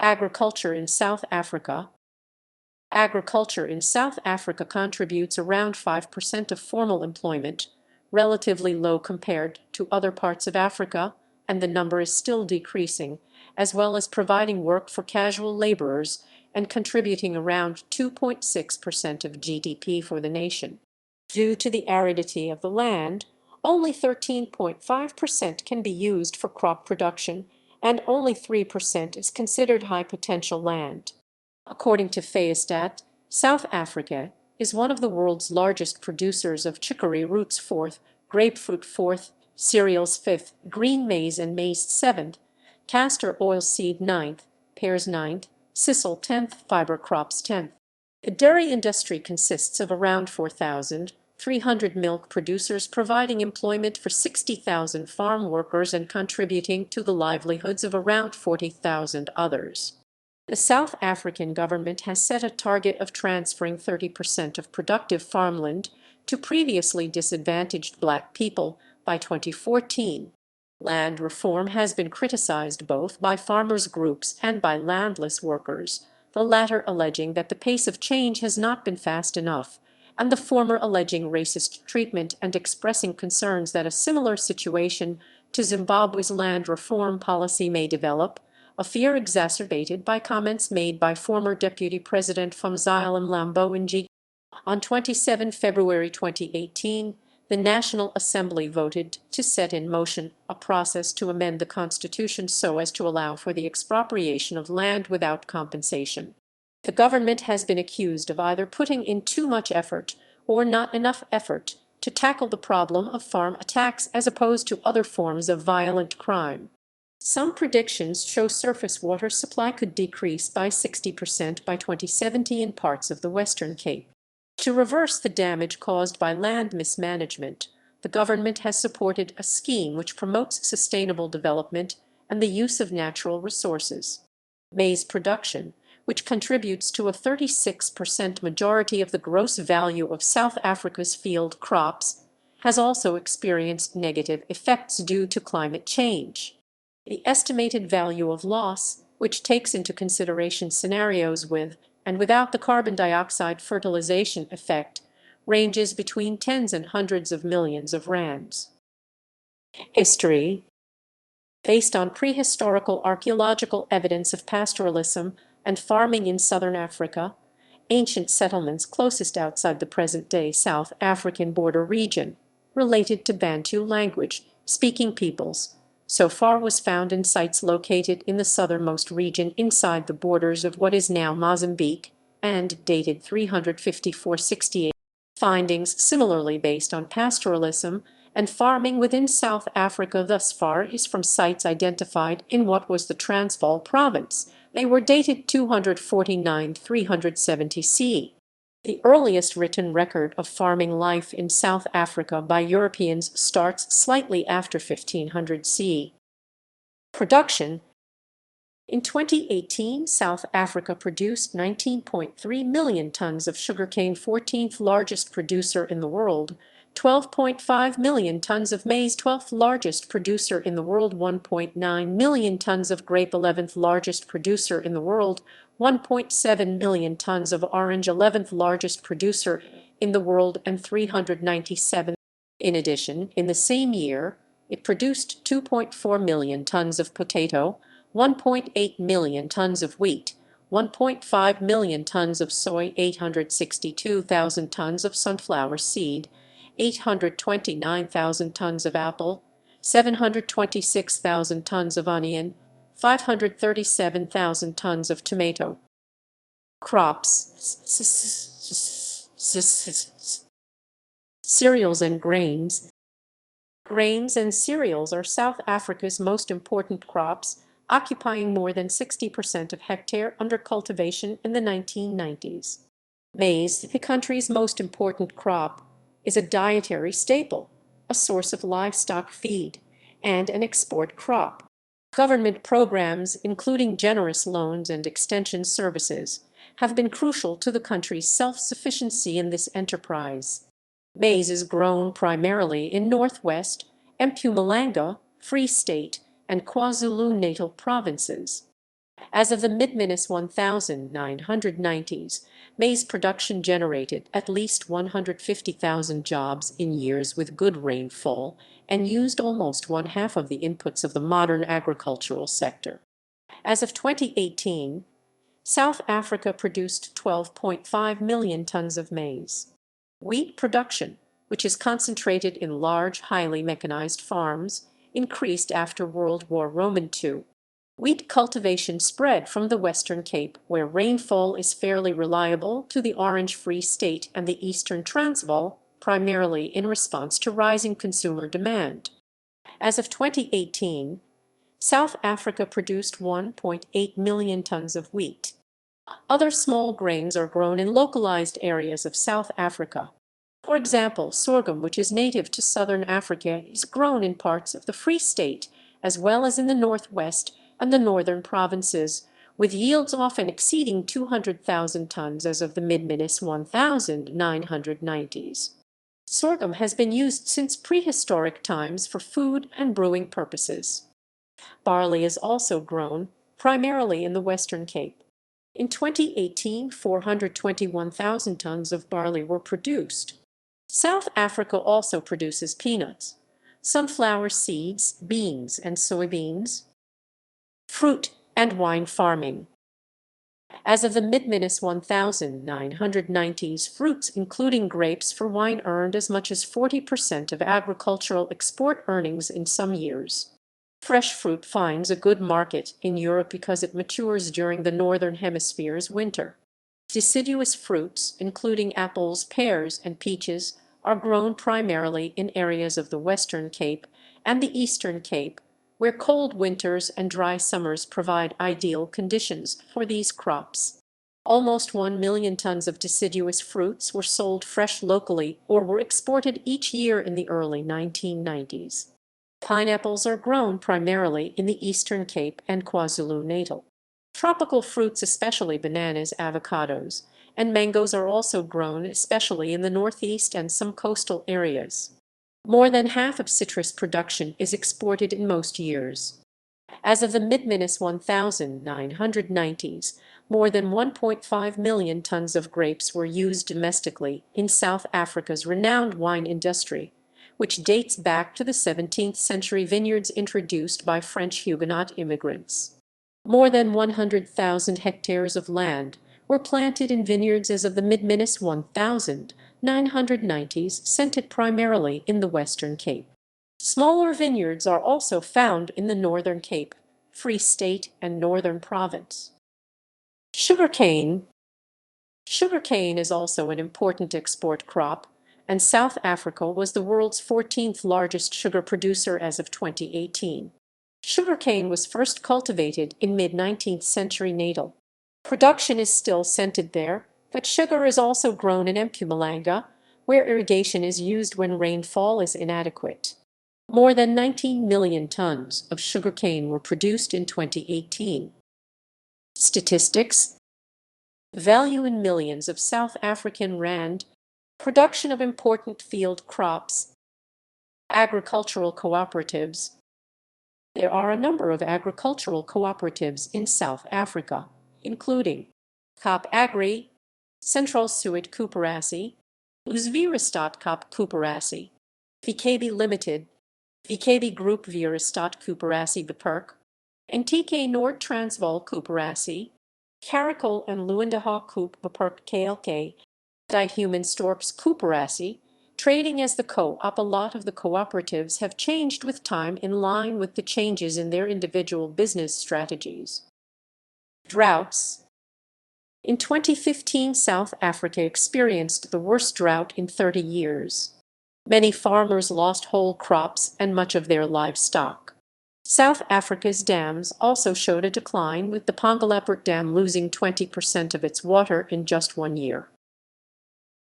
Agriculture in South Africa. Agriculture in South Africa contributes around 5% of formal employment, relatively low compared to other parts of Africa, and the number is still decreasing, as well as providing work for casual laborers and contributing around 2.6% of GDP for the nation. Due to the aridity of the land, only 13.5% can be used for crop production, and only 3% is considered high potential land. According to FAOSTAT, South Africa is one of the world's largest producers of chicory roots fourth, grapefruit fourth, cereals fifth, green maize and maize seventh, castor oil seed ninth, pears ninth, sisal 10th, fibre crops 10th. The dairy industry consists of around 4,300 milk producers providing employment for 60,000 farm workers and contributing to the livelihoods of around 40,000 others. The South African government has set a target of transferring 30% of productive farmland to previously disadvantaged Black people by 2014. Land reform has been criticized both by farmers' groups and by landless workers, the latter alleging that the pace of change has not been fast enough, and the former alleging racist treatment and expressing concerns that a similar situation to Zimbabwe's land reform policy may develop, a fear exacerbated by comments made by former Deputy President Phumzile Mlambo-Ngcuka. On 27 February 2018, the National Assembly voted to set in motion a process to amend the Constitution so as to allow for the expropriation of land without compensation. The government has been accused of either putting in too much effort or not enough effort to tackle the problem of farm attacks as opposed to other forms of violent crime. Some predictions show surface water supply could decrease by 60% by 2070 in parts of the Western Cape. To reverse the damage caused by land mismanagement, the government has supported a scheme which promotes sustainable development and the use of natural resources. Maize production, which contributes to a 36% majority of the gross value of South Africa's field crops, has also experienced negative effects due to climate change. The estimated value of loss, which takes into consideration scenarios with and without the carbon dioxide fertilization effect, ranges between tens and hundreds of millions of rands. History. Based on prehistorical archaeological evidence of pastoralism and farming in southern Africa, ancient settlements closest outside the present-day South African border region, related to Bantu language-speaking peoples, so far was found in sites located in the southernmost region inside the borders of what is now Mozambique and dated 354-68. Findings similarly based on pastoralism and farming within South Africa thus far is from sites identified in what was the Transvaal province. They were dated 249-370 CE. The earliest written record of farming life in South Africa by Europeans starts slightly after 1500 CE. Production. In 2018, South Africa produced 19.3 million tons of sugarcane, 14th largest producer in the world, 12.5 million tons of maize, 12th largest producer in the world, 1.9 million tons of grape, 11th largest producer in the world, 1.7 million tons of orange, 11th largest producer in the world, and 397. In addition, in the same year, it produced 2.4 million tons of potato, 1.8 million tons of wheat, 1.5 million tons of soy, 862,000 tons of sunflower seed, 829,000 tons of apple, 726,000 tons of onion, 537,000 tons of tomato. Crops. Cereals and grains. Grains and cereals are South Africa's most important crops, occupying more than 60% of hectare under cultivation in the 1990s. Maize, the country's most important crop, is a dietary staple, a source of livestock feed, and an export crop. Government programs, including generous loans and extension services, have been crucial to the country's self-sufficiency in this enterprise. Maize is grown primarily in Northwest, Mpumalanga, Free State, and KwaZulu-Natal provinces. As of the mid-1990s, maize production generated at least 150,000 jobs in years with good rainfall and used almost one-half of the inputs of the modern agricultural sector. As of 2018, South Africa produced 12.5 million tons of maize. Wheat production, which is concentrated in large, highly mechanized farms, increased after World War II. Wheat cultivation spread from the Western Cape, where rainfall is fairly reliable, to the Orange Free State and the Eastern Transvaal, primarily in response to rising consumer demand. As of 2018, South Africa produced 1.8 million tons of wheat. Other small grains are grown in localized areas of South Africa. For example, sorghum, which is native to southern Africa, is grown in parts of the Free State, as well as in the northwest and the northern provinces, with yields often exceeding 200,000 tons as of the mid-1990s. Sorghum has been used since prehistoric times for food and brewing purposes. Barley is also grown, primarily in the Western Cape. In 2018, 421,000 tons of barley were produced. South Africa also produces peanuts, sunflower seeds, beans and soybeans, fruit, and wine farming. As of the mid-1990s, fruits including grapes for wine earned as much as 40% of agricultural export earnings in some years. Fresh fruit finds a good market in Europe because it matures during the Northern Hemisphere's winter. Deciduous fruits, including apples, pears, and peaches, are grown primarily in areas of the Western Cape and the Eastern Cape, where cold winters and dry summers provide ideal conditions for these crops. Almost 1 million tons of deciduous fruits were sold fresh locally or were exported each year in the early 1990s. Pineapples are grown primarily in the Eastern Cape and KwaZulu-Natal. Tropical fruits, especially bananas, avocados, and mangoes, are also grown, especially in the Northeast and some coastal areas. More than half of citrus production is exported in most years. As of the mid-1990s, more than 1.5 million tons of grapes were used domestically in South Africa's renowned wine industry, which dates back to the 17th century vineyards introduced by French Huguenot immigrants. More than 100,000 hectares of land were planted in vineyards as of the mid-1990s, centered primarily in the Western Cape. Smaller vineyards are also found in the Northern Cape, Free State, and Northern Province. Sugarcane. Sugarcane is also an important export crop, and South Africa was the world's 14th largest sugar producer as of 2018. Sugarcane was first cultivated in mid-19th century Natal. Production is still centered there, but sugar is also grown in Mpumalanga, where irrigation is used when rainfall is inadequate. More than 19 million tons of sugarcane were produced in 2018. Statistics. Value in millions of South African rand. Production of important field crops. Agricultural cooperatives. There are a number of agricultural cooperatives in South Africa, including Kaap Agri, Central Suid Koöperasie, Livelihoods Koöperasie, VKB Limited, VKB Groep Vierestad Koöperasie Beperk, and TK Noord Transvaal Koöperasie, Caracal and Loendeha Koop Beperk KLK, Die Humanstorps Koöperasie, trading as the co-op. A lot of the cooperatives have changed with time in line with the changes in their individual business strategies. Droughts. In 2015, South Africa experienced the worst drought in 30 years. Many farmers lost whole crops and much of their livestock. South Africa's dams also showed a decline, with the Pongolepert Dam losing 20% of its water in just 1 year.